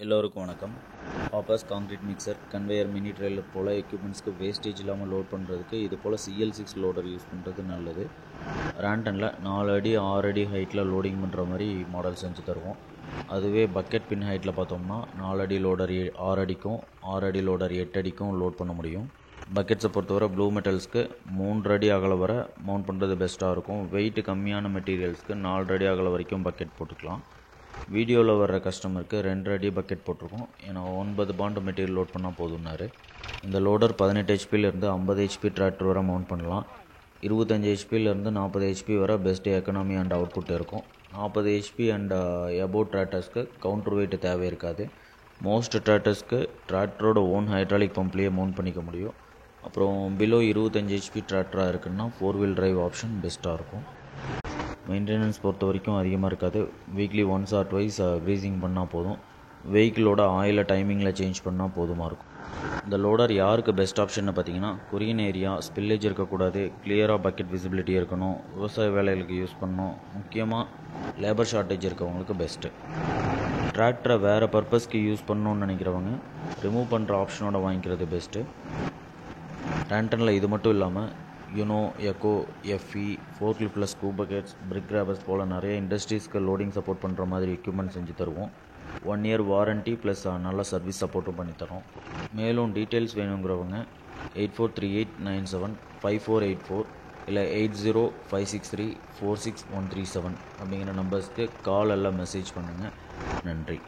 எல்லோருக்கும் வணக்கம். Hoppers, concrete mixer, conveyor, mini trailer போல் எக்யூப்மெண்ட்ஸ்க்கு வேஸ்டேஜ் இல்லாமல் லோட் பண்ணுறதுக்கு இது போல் CL6 லோடர் யூஸ் பண்ணுறது நல்லது. ராண்டனில் 4 அடி 6 அடி ஹைட்டில் லோடிங் பண்ணுற மாதிரி மாடல் செஞ்சு தருவோம். அதுவே பக்கெட் பின் ஹைட்டில் பார்த்தோம்னா 4 அடி லோடர் 6 அடிக்கும், 6 அடி லோடர் 8 அடிக்கும் லோட் பண்ண முடியும். பக்கெட்ஸை பொறுத்தவரை ப்ளூ மெட்டல்ஸ்க்கு 3 அடி அகல வரை மவுண்ட் பண்ணுறது பெஸ்ட்டாக இருக்கும். வெயிட் கம்மியான மெட்டீரியல்ஸ்க்கு 4 அடி அகல வரைக்கும் பக்கெட் போட்டுக்கலாம். வீடியோவில் வர்ற கஸ்டமருக்கு 2 அடி பக்கெட் போட்டிருக்கோம். ஏன்னா 9 பாண்டு மெட்டீரியல் லோட் பண்ணால் போதும்னாரு. இந்த லோடர் 18 ஹெச்பிலேருந்து 50 ஹெச்பி டிராக்டர் வரை மவுண்ட் பண்ணலாம். 25 ஹெச்பிலேருந்து 40 ஹெச்பி வரை பெஸ்ட் எக்கனாமி அண்ட் அவுட்புட் இருக்கும். 40 ஹெச்பி அண்ட் எபோவ் டிராக்டர்ஸ்க்கு கவுண்டர் வெயிட் தேவை இருக்காது. மோஸ்ட் டிராக்டர்ஸ்க்கு டிராக்டரோட ஓன் ஹைட்ராலிக் பம்ப்லேயே மவுண்ட் பண்ணிக்க முடியும். அப்புறம் பிலோ 25 ஹெச்பி டிராக்டராக இருக்குன்னா 4 வீல் டிரைவ் ஆப்ஷன் பெஸ்ட்டாக இருக்கும். மெயின்டெனன்ஸ் பொறுத்த வரைக்கும் அதிகமாக இருக்காது. Weekly once R twice greasing பண்ணால் போதும். வெஹிக்கிளோட ஆயிலை டைமிங்கில் சேஞ்ச் பண்ணால் போதுமாக இருக்கும். இந்த லோடர் யாருக்கு பெஸ்ட் ஆப்ஷன்னு பார்த்தீங்கன்னா, குரியன் ஏரியா, ஸ்பில்லேஜ் இருக்கக்கூடாது, கிளியராக பக்கெட் விசிபிலிட்டி இருக்கணும், விவசாய வேலைகளுக்கு யூஸ் பண்ணணும், முக்கியமாக லேபர் ஷார்ட்டேஜ் இருக்கவங்களுக்கு பெஸ்ட்டு. டிராக்டரை வேறு பர்பஸ்க்கு யூஸ் பண்ணணுன்னு நினைக்கிறவங்க ரிமூவ் பண்ணுற ஆப்ஷனோட வாங்கிக்கிறது பெஸ்ட்டு. ராண்டனில் இது மட்டும் இல்லாமல் யூனோ, எக்கோ, எஃப்இ, ஃபோர்க்லிஃப்டில் ஸ்க்ரூ பக்கெட்ஸ், பிரிக் கிராபர்ஸ் போல் நிறைய இண்டஸ்ட்ரீஸ்க்கு லோடிங் சப்போர்ட் பண்ணுற மாதிரி எக்யூப்மெண்ட் செஞ்சு தருவோம். 1 இயர் வாரண்ட்டி ப்ளஸ் நல்ல சர்வீஸ் சப்போர்ட்டும் பண்ணித்தரோம். மேலும் டீட்டெயில்ஸ் வேணுங்கிறவங்க 8438975484 இல்லை 8056346137 அப்படிங்கிற நம்பர்ஸ்க்கு கால் எல்லாம் மெசேஜ் பண்ணுங்கள். நன்றி.